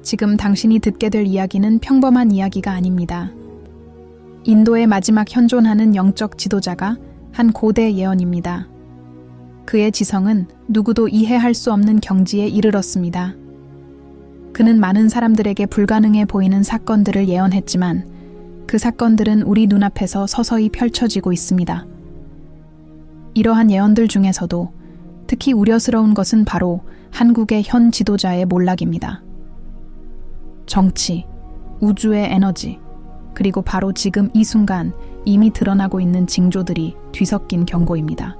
지금 당신이 듣게 될 이야기는 평범한 이야기가 아닙니다. 인도의 마지막 현존하는 영적 지도자가 한 고대 예언입니다. 그의 지성은 누구도 이해할 수 없는 경지에 이르렀습니다. 그는 많은 사람들에게 불가능해 보이는 사건들을 예언했지만 그 사건들은 우리 눈앞에서 서서히 펼쳐지고 있습니다. 이러한 예언들 중에서도 특히 우려스러운 것은 바로 한국의 현 지도자의 몰락입니다. 정치, 우주의 에너지, 그리고 바로 지금 이 순간 이미 드러나고 있는 징조들이 뒤섞인 경고입니다.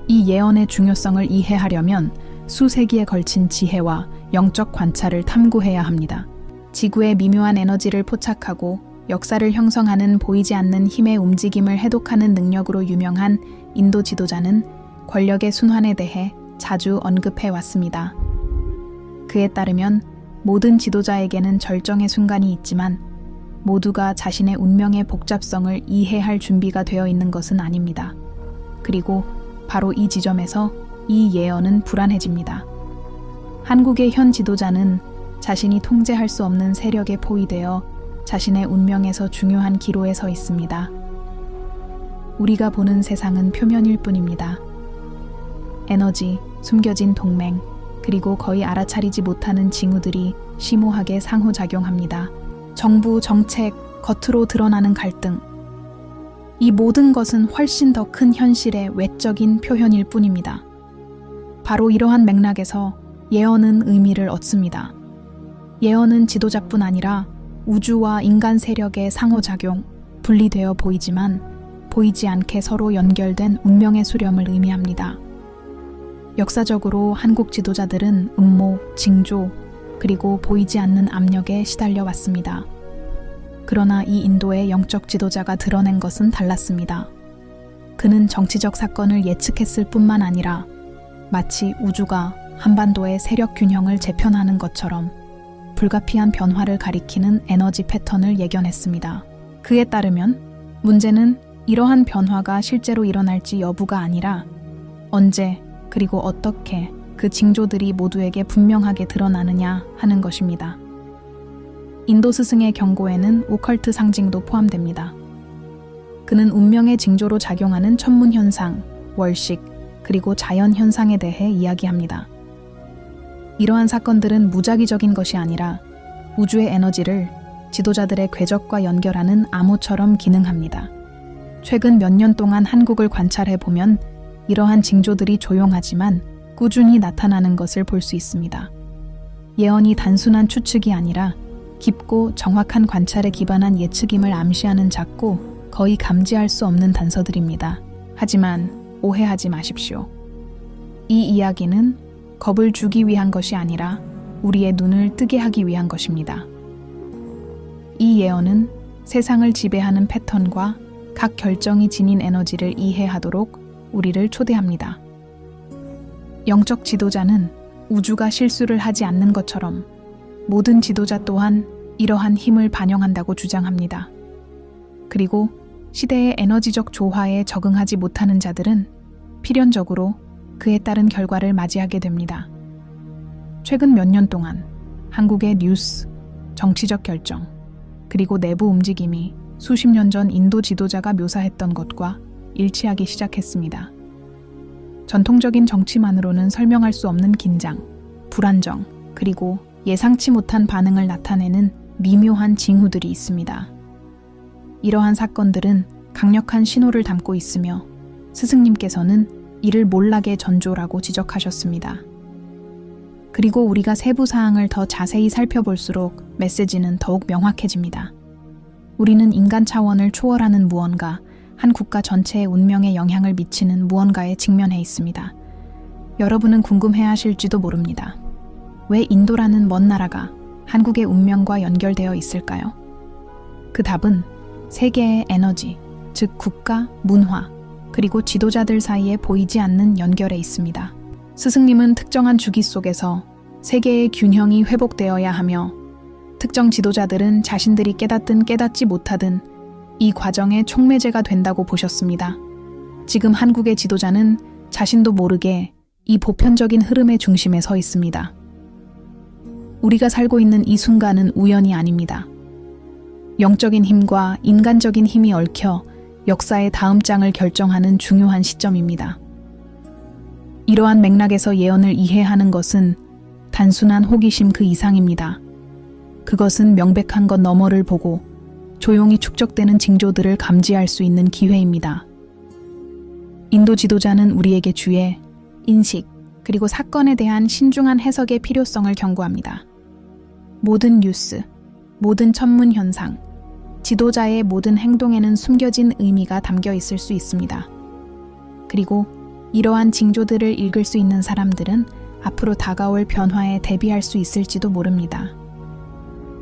이 예언의 중요성을 이해하려면 수세기에 걸친 지혜와 영적 관찰을 탐구해야 합니다. 지구의 미묘한 에너지를 포착하고 역사를 형성하는 보이지 않는 힘의 움직임을 해독하는 능력으로 유명한 인도 지도자는 권력의 순환에 대해 자주 언급해 왔습니다. 그에 따르면 모든 지도자에게는 절정의 순간이 있지만 모두가 자신의 운명의 복잡성을 이해할 준비가 되어 있는 것은 아닙니다. 그리고 바로 이 지점에서 이 예언은 불안해집니다. 한국의 현 지도자는 자신이 통제할 수 없는 세력에 포위되어 자신의 운명에서 중요한 기로에 서 있습니다. 우리가 보는 세상은 표면일 뿐입니다. 에너지, 숨겨진 동맹, 그리고 거의 알아차리지 못하는 징후들이 심오하게 상호작용합니다. 정부, 정책, 겉으로 드러나는 갈등. 이 모든 것은 훨씬 더 큰 현실의 외적인 표현일 뿐입니다. 바로 이러한 맥락에서 예언은 의미를 얻습니다. 예언은 지도자뿐 아니라 우주와 인간 세력의 상호작용, 분리되어 보이지만 보이지 않게 서로 연결된 운명의 수렴을 의미합니다. 역사적으로 한국 지도자들은 음모, 징조, 그리고 보이지 않는 압력에 시달려 왔습니다. 그러나 이 인도의 영적 지도자가 드러낸 것은 달랐습니다. 그는 정치적 사건을 예측했을 뿐만 아니라 마치 우주가 한반도의 세력 균형을 재편하는 것처럼 불가피한 변화를 가리키는 에너지 패턴을 예견했습니다. 그에 따르면 문제는 이러한 변화가 실제로 일어날지 여부가 아니라 언제 그리고 어떻게 그 징조들이 모두에게 분명하게 드러나느냐 하는 것입니다. 인도 스승의 경고에는 오컬트 상징도 포함됩니다. 그는 운명의 징조로 작용하는 천문 현상, 월식, 그리고 자연 현상에 대해 이야기합니다. 이러한 사건들은 무작위적인 것이 아니라 우주의 에너지를 지도자들의 궤적과 연결하는 암호처럼 기능합니다. 최근 몇 년 동안 한국을 관찰해 보면 이러한 징조들이 조용하지만 꾸준히 나타나는 것을 볼 수 있습니다. 예언이 단순한 추측이 아니라 깊고 정확한 관찰에 기반한 예측임을 암시하는 작고 거의 감지할 수 없는 단서들입니다. 하지만 오해하지 마십시오. 이 이야기는 겁을 주기 위한 것이 아니라 우리의 눈을 뜨게 하기 위한 것입니다. 이 예언은 세상을 지배하는 패턴과 각 결정이 지닌 에너지를 이해하도록 우리를 초대합니다. 영적 지도자는 우주가 실수를 하지 않는 것처럼 모든 지도자 또한 이러한 힘을 반영한다고 주장합니다. 그리고 시대의 에너지적 조화에 적응하지 못하는 자들은 필연적으로 그에 따른 결과를 맞이하게 됩니다. 최근 몇 년 동안 한국의 뉴스, 정치적 결정, 그리고 내부 움직임이 수십 년 전 인도 지도자가 묘사했던 것과 일치하기 시작했습니다. 전통적인 정치만으로는 설명할 수 없는 긴장, 불안정, 그리고 예상치 못한 반응을 나타내는 미묘한 징후들이 있습니다. 이러한 사건들은 강력한 신호를 담고 있으며 스승님께서는 이를 몰락의 전조라고 지적하셨습니다. 그리고 우리가 세부 사항을 더 자세히 살펴볼수록 메시지는 더욱 명확해집니다. 우리는 인간 차원을 초월하는 무언가, 한 국가 전체의 운명에 영향을 미치는 무언가에 직면해 있습니다. 여러분은 궁금해하실지도 모릅니다. 왜 인도라는 먼 나라가 한국의 운명과 연결되어 있을까요? 그 답은 세계의 에너지, 즉 국가, 문화, 그리고 지도자들 사이에 보이지 않는 연결에 있습니다. 스승님은 특정한 주기 속에서 세계의 균형이 회복되어야 하며 특정 지도자들은 자신들이 깨닫든 깨닫지 못하든 이 과정의 촉매제가 된다고 보셨습니다. 지금 한국의 지도자는 자신도 모르게 이 보편적인 흐름의 중심에 서 있습니다. 우리가 살고 있는 이 순간은 우연이 아닙니다. 영적인 힘과 인간적인 힘이 얽혀 역사의 다음 장을 결정하는 중요한 시점입니다. 이러한 맥락에서 예언을 이해하는 것은 단순한 호기심 그 이상입니다. 그것은 명백한 것 너머를 보고 조용히 축적되는 징조들을 감지할 수 있는 기회입니다. 인도 지도자는 우리에게 주의 인식 그리고 사건에 대한 신중한 해석의 필요성을 경고합니다. 모든 뉴스, 모든 천문 현상, 지도자의 모든 행동에는 숨겨진 의미가 담겨 있을 수 있습니다. 그리고 이러한 징조들을 읽을 수 있는 사람들은 앞으로 다가올 변화에 대비할 수 있을지도 모릅니다.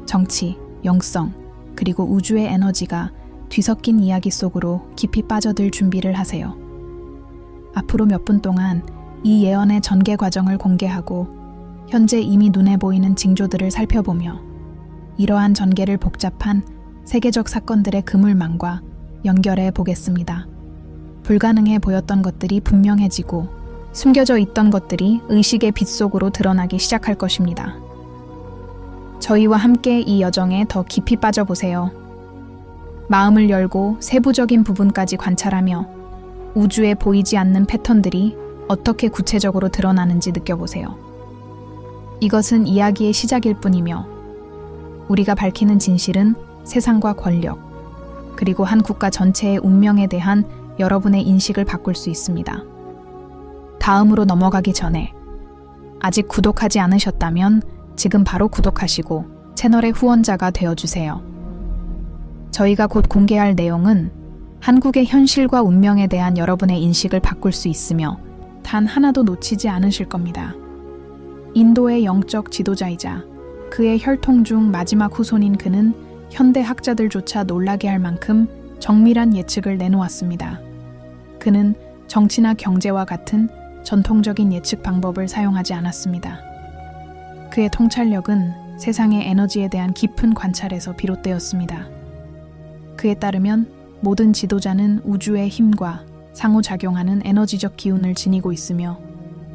정치, 영성, 그리고 우주의 에너지가 뒤섞인 이야기 속으로 깊이 빠져들 준비를 하세요. 앞으로 몇 분 동안 이 예언의 전개 과정을 공개하고 현재 이미 눈에 보이는 징조들을 살펴보며 이러한 전개를 복잡한 세계적 사건들의 그물망과 연결해 보겠습니다. 불가능해 보였던 것들이 분명해지고 숨겨져 있던 것들이 의식의 빛 속으로 드러나기 시작할 것입니다. 저희와 함께 이 여정에 더 깊이 빠져보세요. 마음을 열고 세부적인 부분까지 관찰하며 우주에 보이지 않는 패턴들이 어떻게 구체적으로 드러나는지 느껴보세요. 이것은 이야기의 시작일 뿐이며 우리가 밝히는 진실은 세상과 권력, 그리고 한 국가 전체의 운명에 대한 여러분의 인식을 바꿀 수 있습니다. 다음으로 넘어가기 전에 아직 구독하지 않으셨다면 지금 바로 구독하시고 채널의 후원자가 되어주세요. 저희가 곧 공개할 내용은 한국의 현실과 운명에 대한 여러분의 인식을 바꿀 수 있으며 단 하나도 놓치지 않으실 겁니다. 인도의 영적 지도자이자 그의 혈통 중 마지막 후손인 그는 현대 학자들조차 놀라게 할 만큼 정밀한 예측을 내놓았습니다. 그는 정치나 경제와 같은 전통적인 예측 방법을 사용하지 않았습니다. 그의 통찰력은 세상의 에너지에 대한 깊은 관찰에서 비롯되었습니다. 그에 따르면 모든 지도자는 우주의 힘과 상호작용하는 에너지적 기운을 지니고 있으며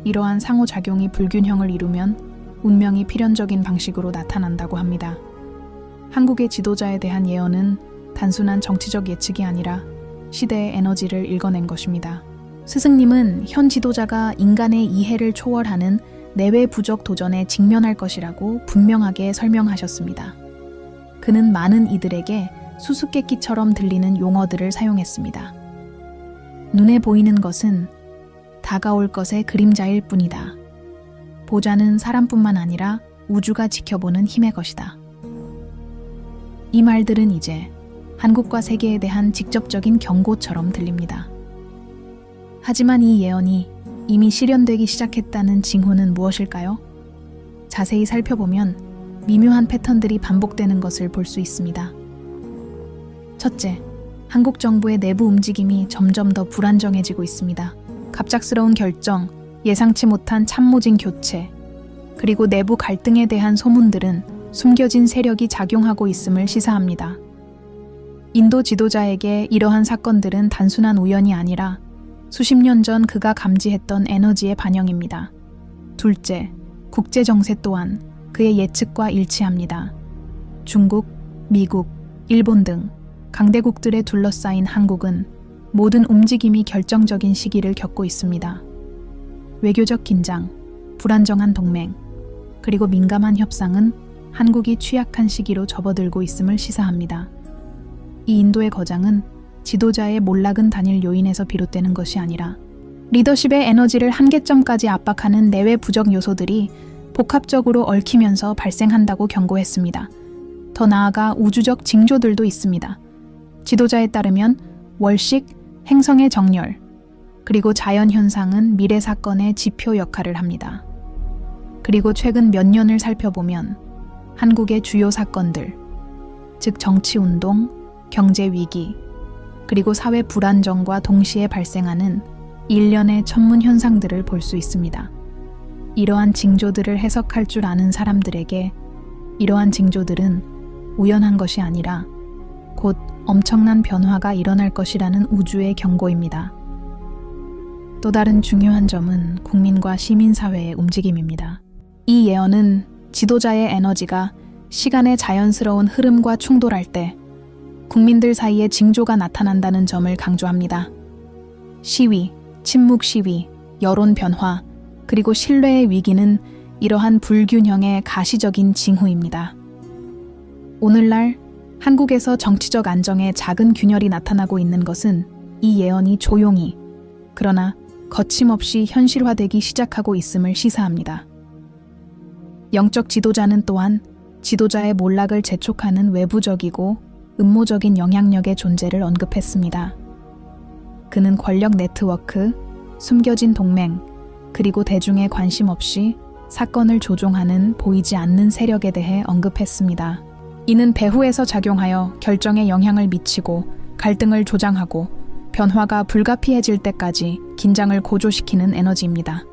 이러한 상호작용이 불균형을 이루면 운명이 필연적인 방식으로 나타난다고 합니다. 한국의 지도자에 대한 예언은 단순한 정치적 예측이 아니라 시대의 에너지를 읽어낸 것입니다. 스승님은 현 지도자가 인간의 이해를 초월하는 내외 부적 도전에 직면할 것이라고 분명하게 설명하셨습니다. 그는 많은 이들에게 수수께끼처럼 들리는 용어들을 사용했습니다. 눈에 보이는 것은 다가올 것의 그림자일 뿐이다. 보좌는 사람뿐만 아니라 우주가 지켜보는 힘의 것이다. 이 말들은 이제 한국과 세계에 대한 직접적인 경고처럼 들립니다. 하지만 이 예언이 이미 실현되기 시작했다는 징후는 무엇일까요? 자세히 살펴보면 미묘한 패턴들이 반복되는 것을 볼 수 있습니다. 첫째, 한국 정부의 내부 움직임이 점점 더 불안정해지고 있습니다. 갑작스러운 결정, 예상치 못한 참모진 교체, 그리고 내부 갈등에 대한 소문들은 숨겨진 세력이 작용하고 있음을 시사합니다. 인도 지도자에게 이러한 사건들은 단순한 우연이 아니라 수십 년 전 그가 감지했던 에너지의 반영입니다. 둘째, 국제 정세 또한 그의 예측과 일치합니다. 중국, 미국, 일본 등 강대국들에 둘러싸인 한국은 모든 움직임이 결정적인 시기를 겪고 있습니다. 외교적 긴장, 불안정한 동맹, 그리고 민감한 협상은 한국이 취약한 시기로 접어들고 있음을 시사합니다. 이 인도의 거장은 지도자의 몰락은 단일 요인에서 비롯되는 것이 아니라 리더십의 에너지를 한계점까지 압박하는 내외 부적 요소들이 복합적으로 얽히면서 발생한다고 경고했습니다. 더 나아가 우주적 징조들도 있습니다. 지도자에 따르면 월식, 행성의 정렬, 그리고 자연현상은 미래 사건의 지표 역할을 합니다. 그리고 최근 몇 년을 살펴보면 한국의 주요 사건들, 즉 정치운동, 경제위기, 그리고 사회 불안정과 동시에 발생하는 일련의 천문 현상들을 볼 수 있습니다. 이러한 징조들을 해석할 줄 아는 사람들에게 이러한 징조들은 우연한 것이 아니라 곧 엄청난 변화가 일어날 것이라는 우주의 경고입니다. 또 다른 중요한 점은 국민과 시민사회의 움직임입니다. 이 예언은 지도자의 에너지가 시간의 자연스러운 흐름과 충돌할 때 국민들 사이에 징조가 나타난다는 점을 강조합니다. 시위, 침묵 시위, 여론 변화, 그리고 신뢰의 위기는 이러한 불균형의 가시적인 징후입니다. 오늘날 한국에서 정치적 안정에 작은 균열이 나타나고 있는 것은 이 예언이 조용히, 그러나 거침없이 현실화되기 시작하고 있음을 시사합니다. 영적 지도자는 또한 지도자의 몰락을 재촉하는 외부적이고 음모적인 영향력의 존재를 언급했습니다. 그는 권력 네트워크, 숨겨진 동맹, 그리고 대중의 관심 없이 사건을 조종하는 보이지 않는 세력에 대해 언급했습니다. 이는 배후에서 작용하여 결정에 영향을 미치고 갈등을 조장하고 변화가 불가피해질 때까지 긴장을 고조시키는 에너지입니다.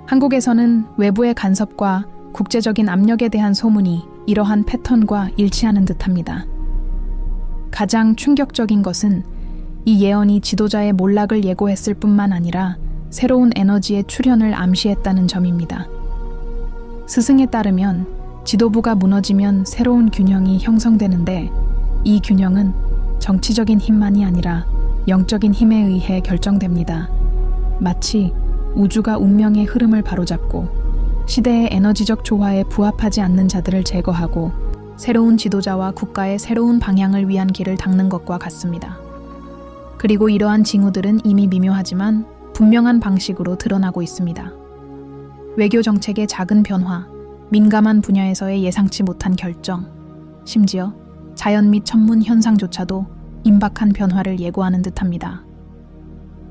한국에서는 외부의 간섭과 국제적인 압력에 대한 소문이 이러한 패턴과 일치하는 듯합니다. 가장 충격적인 것은 이 예언이 지도자의 몰락을 예고했을 뿐만 아니라 새로운 에너지의 출현을 암시했다는 점입니다. 스승에 따르면 지도부가 무너지면 새로운 균형이 형성되는데 이 균형은 정치적인 힘만이 아니라 영적인 힘에 의해 결정됩니다. 마치 우주가 운명의 흐름을 바로잡고 시대의 에너지적 조화에 부합하지 않는 자들을 제거하고 새로운 지도자와 국가의 새로운 방향을 위한 길을 닦는 것과 같습니다. 그리고 이러한 징후들은 이미 미묘하지만 분명한 방식으로 드러나고 있습니다. 외교 정책의 작은 변화, 민감한 분야에서의 예상치 못한 결정, 심지어 자연 및 천문 현상조차도 임박한 변화를 예고하는 듯합니다.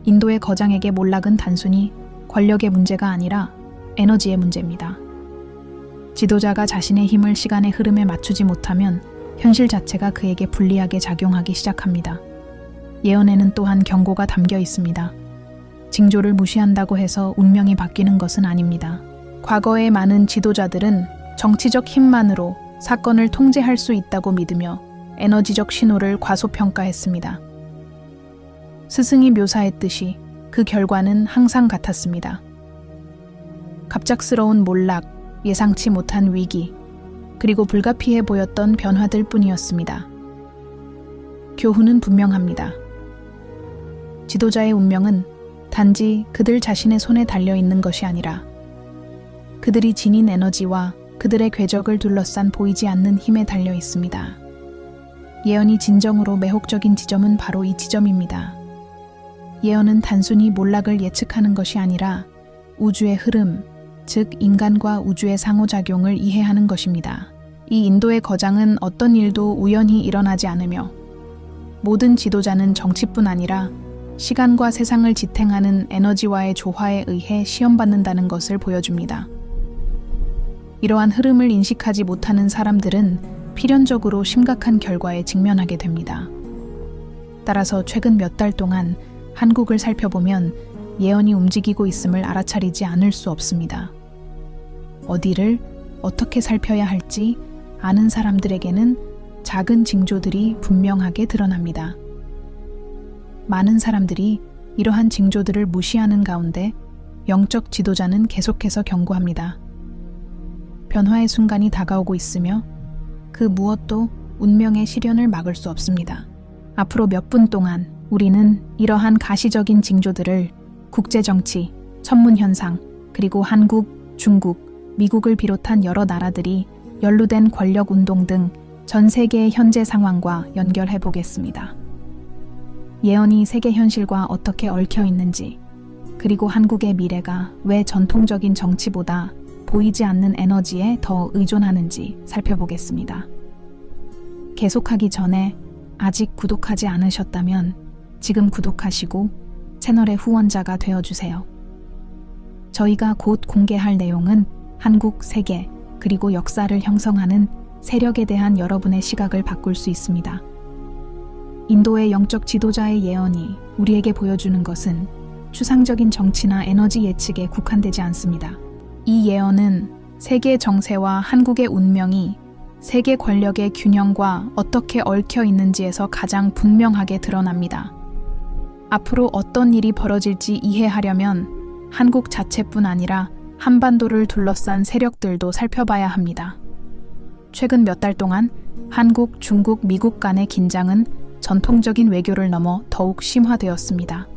인도의 거장에게 몰락은 단순히 권력의 문제가 아니라 에너지의 문제입니다. 지도자가 자신의 힘을 시간의 흐름에 맞추지 못하면 현실 자체가 그에게 불리하게 작용하기 시작합니다. 예언에는 또한 경고가 담겨 있습니다. 징조를 무시한다고 해서 운명이 바뀌는 것은 아닙니다. 과거의 많은 지도자들은 정치적 힘만으로 사건을 통제할 수 있다고 믿으며 에너지적 신호를 과소평가했습니다. 스승이 묘사했듯이 그 결과는 항상 같았습니다. 갑작스러운 몰락, 예상치 못한 위기, 그리고 불가피해 보였던 변화들 뿐이었습니다. 교훈은 분명합니다. 지도자의 운명은 단지 그들 자신의 손에 달려있는 것이 아니라 그들이 지닌 에너지와 그들의 궤적을 둘러싼 보이지 않는 힘에 달려 있습니다. 예언이 진정으로 매혹적인 지점은 바로 이 지점입니다. 예언은 단순히 몰락을 예측하는 것이 아니라 우주의 흐름, 즉 인간과 우주의 상호작용을 이해하는 것입니다. 이 인도의 거장은 어떤 일도 우연히 일어나지 않으며 모든 지도자는 정치뿐 아니라 시간과 세상을 지탱하는 에너지와의 조화에 의해 시험받는다는 것을 보여줍니다. 이러한 흐름을 인식하지 못하는 사람들은 필연적으로 심각한 결과에 직면하게 됩니다. 따라서 최근 몇 달 동안 한국을 살펴보면 예언이 움직이고 있음을 알아차리지 않을 수 없습니다. 어디를 어떻게 살펴야 할지 아는 사람들에게는 작은 징조들이 분명하게 드러납니다. 많은 사람들이 이러한 징조들을 무시하는 가운데 영적 지도자는 계속해서 경고합니다. 변화의 순간이 다가오고 있으며 그 무엇도 운명의 실현을 막을 수 없습니다. 앞으로 몇 분 동안 우리는 이러한 가시적인 징조들을 국제정치, 천문현상, 그리고 한국, 중국, 미국을 비롯한 여러 나라들이 연루된 권력운동 등 전 세계의 현재 상황과 연결해 보겠습니다. 예언이 세계 현실과 어떻게 얽혀 있는지, 그리고 한국의 미래가 왜 전통적인 정치보다 보이지 않는 에너지에 더 의존하는지 살펴보겠습니다. 계속하기 전에 아직 구독하지 않으셨다면 지금 구독하시고 채널의 후원자가 되어주세요. 저희가 곧 공개할 내용은 한국, 세계, 그리고 역사를 형성하는 세력에 대한 여러분의 시각을 바꿀 수 있습니다. 인도의 영적 지도자의 예언이 우리에게 보여주는 것은 추상적인 정치나 에너지 예측에 국한되지 않습니다. 이 예언은 세계 정세와 한국의 운명이 세계 권력의 균형과 어떻게 얽혀 있는지에서 가장 분명하게 드러납니다. 앞으로 어떤 일이 벌어질지 이해하려면 한국 자체뿐 아니라 한반도를 둘러싼 세력들도 살펴봐야 합니다. 최근 몇 달 동안 한국, 중국, 미국 간의 긴장은 전통적인 외교를 넘어 더욱 심화되었습니다.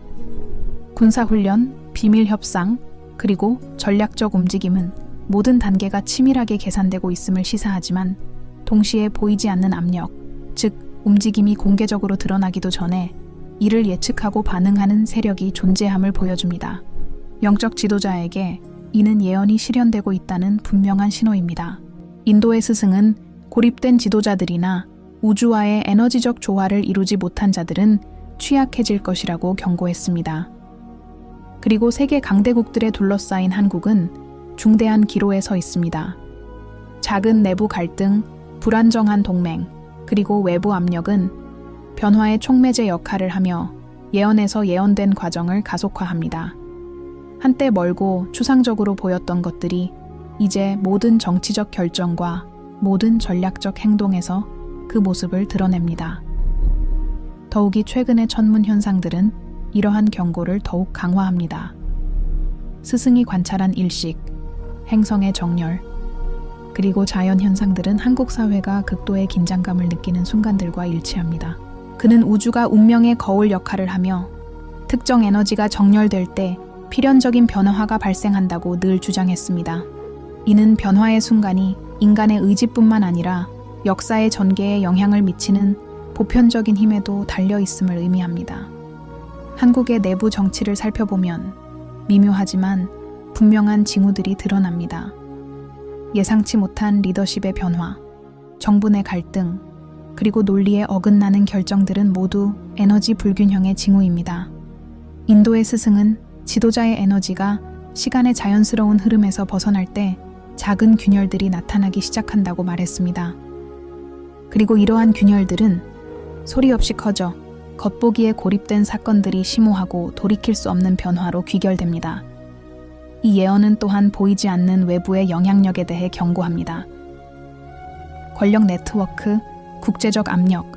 군사훈련, 비밀협상, 그리고 전략적 움직임은 모든 단계가 치밀하게 계산되고 있음을 시사하지만 동시에 보이지 않는 압력, 즉 움직임이 공개적으로 드러나기도 전에 이를 예측하고 반응하는 세력이 존재함을 보여줍니다. 영적 지도자에게 이는 예언이 실현되고 있다는 분명한 신호입니다. 인도의 스승은 고립된 지도자들이나 우주와의 에너지적 조화를 이루지 못한 자들은 취약해질 것이라고 경고했습니다. 그리고 세계 강대국들에 둘러싸인 한국은 중대한 기로에 서 있습니다. 작은 내부 갈등, 불안정한 동맹, 그리고 외부 압력은 변화의 촉매제 역할을 하며 예언에서 예언된 과정을 가속화합니다. 한때 멀고 추상적으로 보였던 것들이 이제 모든 정치적 결정과 모든 전략적 행동에서 그 모습을 드러냅니다. 더욱이 최근의 천문 현상들은 이러한 경고를 더욱 강화합니다. 스승이 관찰한 일식, 행성의 정렬, 그리고 자연 현상들은 한국 사회가 극도의 긴장감을 느끼는 순간들과 일치합니다. 그는 우주가 운명의 거울 역할을 하며 특정 에너지가 정렬될 때 필연적인 변화가 발생한다고 늘 주장했습니다. 이는 변화의 순간이 인간의 의지뿐만 아니라 역사의 전개에 영향을 미치는 보편적인 힘에도 달려 있음을 의미합니다. 한국의 내부 정치를 살펴보면 미묘하지만 분명한 징후들이 드러납니다. 예상치 못한 리더십의 변화, 정부 내 갈등, 그리고 논리에 어긋나는 결정들은 모두 에너지 불균형의 징후입니다. 인도의 스승은 지도자의 에너지가 시간의 자연스러운 흐름에서 벗어날 때 작은 균열들이 나타나기 시작한다고 말했습니다. 그리고 이러한 균열들은 소리 없이 커져 겉보기에 고립된 사건들이 심오하고 돌이킬 수 없는 변화로 귀결됩니다. 이 예언은 또한 보이지 않는 외부의 영향력에 대해 경고합니다. 권력 네트워크, 국제적 압력,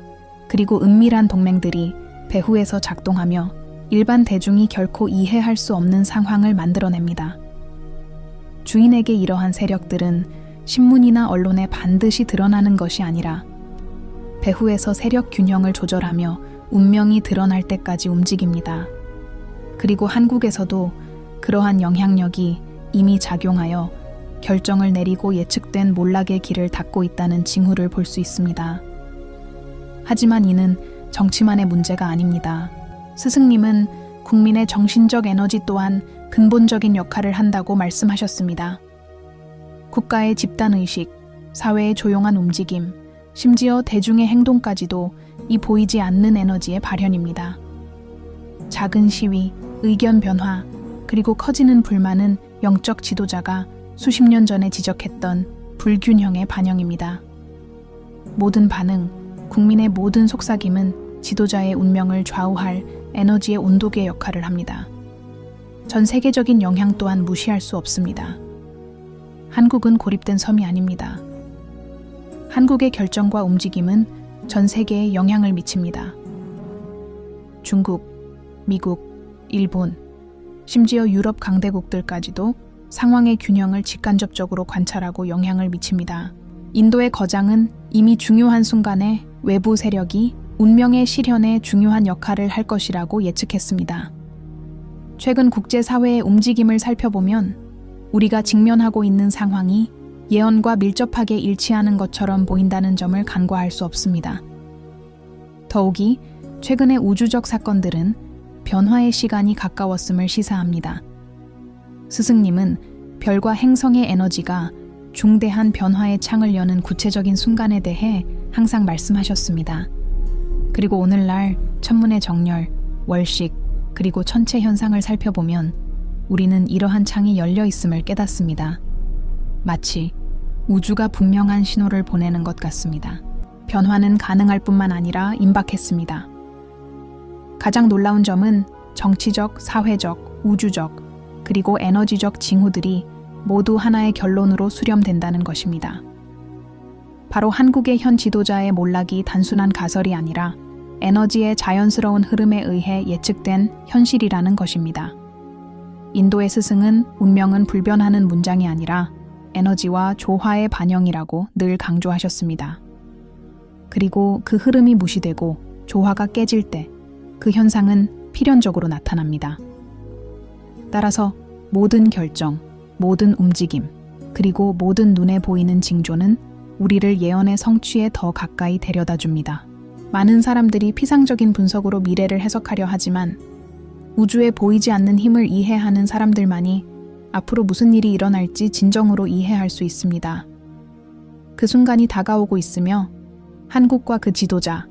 그리고 은밀한 동맹들이 배후에서 작동하며 일반 대중이 결코 이해할 수 없는 상황을 만들어냅니다. 주인에게 이러한 세력들은 신문이나 언론에 반드시 드러나는 것이 아니라 배후에서 세력 균형을 조절하며 운명이 드러날 때까지 움직입니다. 그리고 한국에서도 그러한 영향력이 이미 작용하여 결정을 내리고 예측된 몰락의 길을 닫고 있다는 징후를 볼 수 있습니다. 하지만 이는 정치만의 문제가 아닙니다. 스승님은 국민의 정신적 에너지 또한 근본적인 역할을 한다고 말씀하셨습니다. 국가의 집단의식, 사회의 조용한 움직임, 심지어 대중의 행동까지도 이 보이지 않는 에너지의 발현입니다. 작은 시위, 의견 변화, 그리고 커지는 불만은 영적 지도자가 수십 년 전에 지적했던 불균형의 반영입니다. 모든 반응, 국민의 모든 속삭임은 지도자의 운명을 좌우할 에너지의 온도계 역할을 합니다. 전 세계적인 영향 또한 무시할 수 없습니다. 한국은 고립된 섬이 아닙니다. 한국의 결정과 움직임은 전 세계에 영향을 미칩니다. 중국, 미국, 일본, 심지어 유럽 강대국들까지도 상황의 균형을 직간접적으로 관찰하고 영향을 미칩니다. 인도의 거장은 이미 중요한 순간에 외부 세력이 운명의 실현에 중요한 역할을 할 것이라고 예측했습니다. 최근 국제사회의 움직임을 살펴보면 우리가 직면하고 있는 상황이 예언과 밀접하게 일치하는 것처럼 보인다는 점을 간과할 수 없습니다. 더욱이 최근의 우주적 사건들은 변화의 시간이 가까웠음을 시사합니다. 스승님은 별과 행성의 에너지가 중대한 변화의 창을 여는 구체적인 순간에 대해 항상 말씀하셨습니다. 그리고 오늘날 천문의 정렬, 월식, 그리고 천체 현상을 살펴보면 우리는 이러한 창이 열려 있음을 깨닫습니다. 마치 우주가 분명한 신호를 보내는 것 같습니다. 변화는 가능할 뿐만 아니라 임박했습니다. 가장 놀라운 점은 정치적, 사회적, 우주적, 그리고 에너지적 징후들이 모두 하나의 결론으로 수렴된다는 것입니다. 바로 한국의 현 지도자의 몰락이 단순한 가설이 아니라 에너지의 자연스러운 흐름에 의해 예측된 현실이라는 것입니다. 인도의 스승은 운명은 불변하는 문장이 아니라 에너지와 조화의 반영이라고 늘 강조하셨습니다. 그리고 그 흐름이 무시되고 조화가 깨질 때 그 현상은 필연적으로 나타납니다. 따라서 모든 결정, 모든 움직임, 그리고 모든 눈에 보이는 징조는 우리를 예언의 성취에 더 가까이 데려다 줍니다. 많은 사람들이 피상적인 분석으로 미래를 해석하려 하지만 우주에 보이지 않는 힘을 이해하는 사람들만이 앞으로 무슨 일이 일어날지 진정으로 이해할 수 있습니다. 그 순간이 다가오고 있으며 한국과 그 지도자,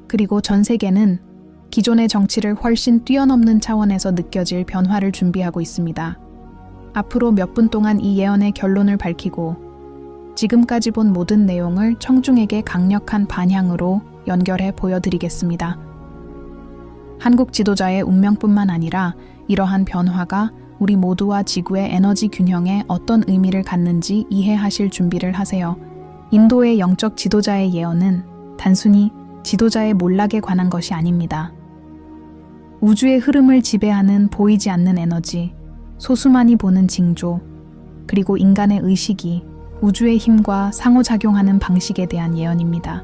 그리고 전 세계는 기존의 정치를 훨씬 뛰어넘는 차원에서 느껴질 변화를 준비하고 있습니다. 앞으로 몇 분 동안 이 예언의 결론을 밝히고 지금까지 본 모든 내용을 청중에게 강력한 반향으로 연결해 보여드리겠습니다. 한국 지도자의 운명뿐만 아니라 이러한 변화가 우리 모두와 지구의 에너지 균형에 어떤 의미를 갖는지 이해하실 준비를 하세요. 인도의 영적 지도자의 예언은 단순히 지도자의 몰락에 관한 것이 아닙니다. 우주의 흐름을 지배하는 보이지 않는 에너지, 소수만이 보는 징조, 그리고 인간의 의식이 우주의 힘과 상호작용하는 방식에 대한 예언입니다.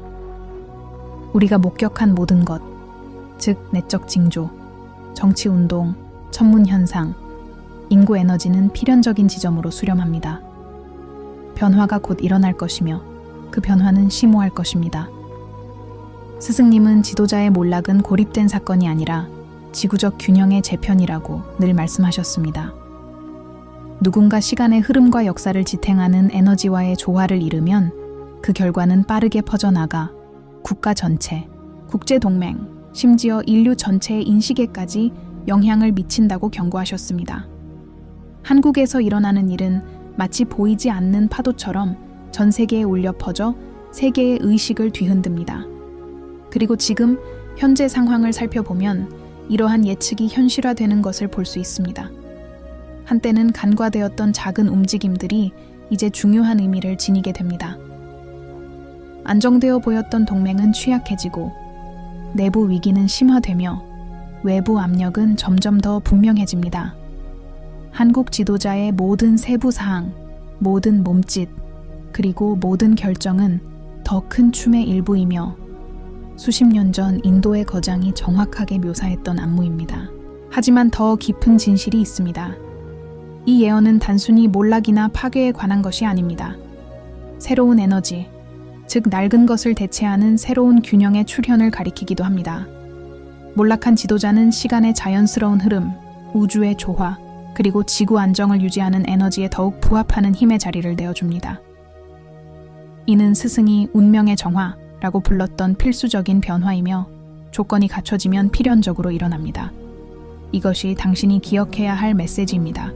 우리가 목격한 모든 것, 즉 내적 징조, 정치운동, 천문현상, 인구 에너지는 필연적인 지점으로 수렴합니다. 변화가 곧 일어날 것이며 그 변화는 심오할 것입니다. 스승님은 지도자의 몰락은 고립된 사건이 아니라 지구적 균형의 재편이라고 늘 말씀하셨습니다. 누군가 시간의 흐름과 역사를 지탱하는 에너지와의 조화를 이루면 그 결과는 빠르게 퍼져나가 국가 전체, 국제동맹, 심지어 인류 전체의 인식에까지 영향을 미친다고 경고하셨습니다. 한국에서 일어나는 일은 마치 보이지 않는 파도처럼 전 세계에 울려 퍼져 세계의 의식을 뒤흔듭니다. 그리고 지금 현재 상황을 살펴보면 이러한 예측이 현실화되는 것을 볼 수 있습니다. 한때는 간과되었던 작은 움직임들이 이제 중요한 의미를 지니게 됩니다. 안정되어 보였던 동맹은 취약해지고 내부 위기는 심화되며 외부 압력은 점점 더 분명해집니다. 한국 지도자의 모든 세부 사항, 모든 몸짓, 그리고 모든 결정은 더 큰 춤의 일부이며 수십 년 전 인도의 거장이 정확하게 묘사했던 안무입니다. 하지만 더 깊은 진실이 있습니다. 이 예언은 단순히 몰락이나 파괴에 관한 것이 아닙니다. 새로운 에너지, 즉 낡은 것을 대체하는 새로운 균형의 출현을 가리키기도 합니다. 몰락한 지도자는 시간의 자연스러운 흐름, 우주의 조화, 그리고 지구 안정을 유지하는 에너지에 더욱 부합하는 힘의 자리를 내어줍니다. 이는 스승이 운명의 정화라고 불렀던 필수적인 변화이며 조건이 갖춰지면 필연적으로 일어납니다. 이것이 당신이 기억해야 할 메시지입니다.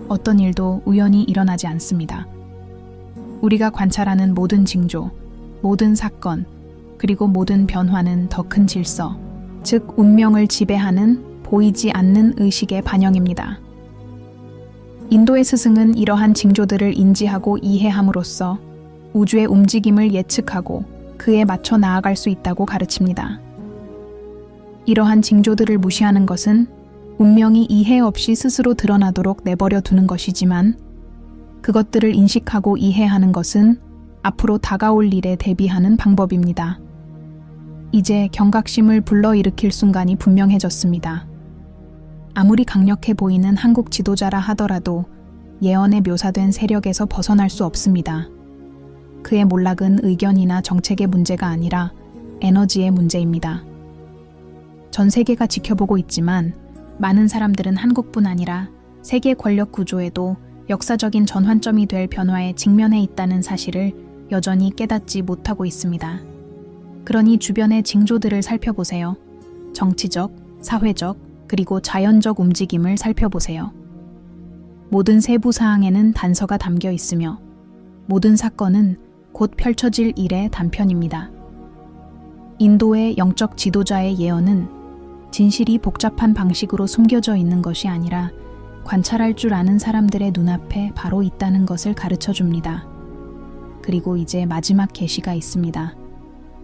어떤 일도 우연히 일어나지 않습니다. 우리가 관찰하는 모든 징조, 모든 사건, 그리고 모든 변화는 더 큰 질서, 즉 운명을 지배하는 보이지 않는 의식의 반영입니다. 인도의 스승은 이러한 징조들을 인지하고 이해함으로써 우주의 움직임을 예측하고 그에 맞춰 나아갈 수 있다고 가르칩니다. 이러한 징조들을 무시하는 것은 운명이 이해 없이 스스로 드러나도록 내버려 두는 것이지만 그것들을 인식하고 이해하는 것은 앞으로 다가올 일에 대비하는 방법입니다. 이제 경각심을 불러일으킬 순간이 분명해졌습니다. 아무리 강력해 보이는 한국 지도자라 하더라도 예언에 묘사된 세력에서 벗어날 수 없습니다. 그의 몰락은 의견이나 정책의 문제가 아니라 에너지의 문제입니다. 전 세계가 지켜보고 있지만 많은 사람들은 한국뿐 아니라 세계 권력 구조에도 역사적인 전환점이 될 변화에 직면해 있다는 사실을 여전히 깨닫지 못하고 있습니다. 그러니 주변의 징조들을 살펴보세요. 정치적, 사회적, 그리고 자연적 움직임을 살펴보세요. 모든 세부 사항에는 단서가 담겨 있으며 모든 사건은 곧 펼쳐질 일의 단편입니다. 인도의 영적 지도자의 예언은 진실이 복잡한 방식으로 숨겨져 있는 것이 아니라 관찰할 줄 아는 사람들의 눈앞에 바로 있다는 것을 가르쳐 줍니다. 그리고 이제 마지막 계시가 있습니다.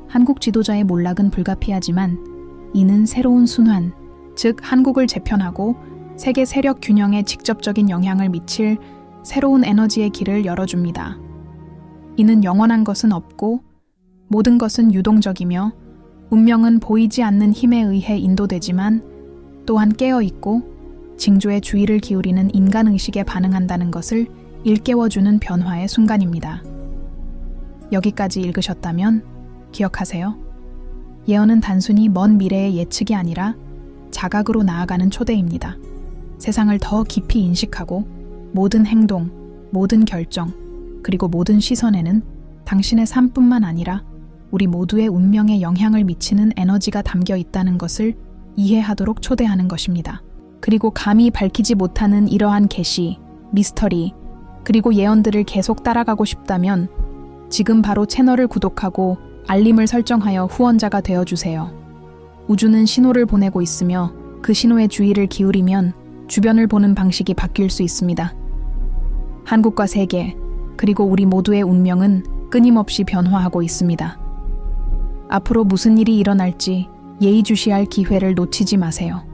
한국 지도자의 몰락은 불가피하지만 이는 새로운 순환, 즉 한국을 재편하고 세계 세력 균형에 직접적인 영향을 미칠 새로운 에너지의 길을 열어줍니다. 이는 영원한 것은 없고 모든 것은 유동적이며 운명은 보이지 않는 힘에 의해 인도되지만 또한 깨어있고 징조에 주의를 기울이는 인간의식에 반응한다는 것을 일깨워주는 변화의 순간입니다. 여기까지 읽으셨다면 기억하세요. 예언은 단순히 먼 미래의 예측이 아니라 자각으로 나아가는 초대입니다. 세상을 더 깊이 인식하고 모든 행동, 모든 결정, 그리고 모든 시선에는 당신의 삶뿐만 아니라 우리 모두의 운명에 영향을 미치는 에너지가 담겨 있다는 것을 이해하도록 초대하는 것입니다. 그리고 감히 밝히지 못하는 이러한 계시, 미스터리, 그리고 예언들을 계속 따라가고 싶다면 지금 바로 채널을 구독하고 알림을 설정하여 후원자가 되어주세요. 우주는 신호를 보내고 있으며 그 신호에 주의를 기울이면 주변을 보는 방식이 바뀔 수 있습니다. 한국과 세계, 그리고 우리 모두의 운명은 끊임없이 변화하고 있습니다. 앞으로 무슨 일이 일어날지 예의주시할 기회를 놓치지 마세요.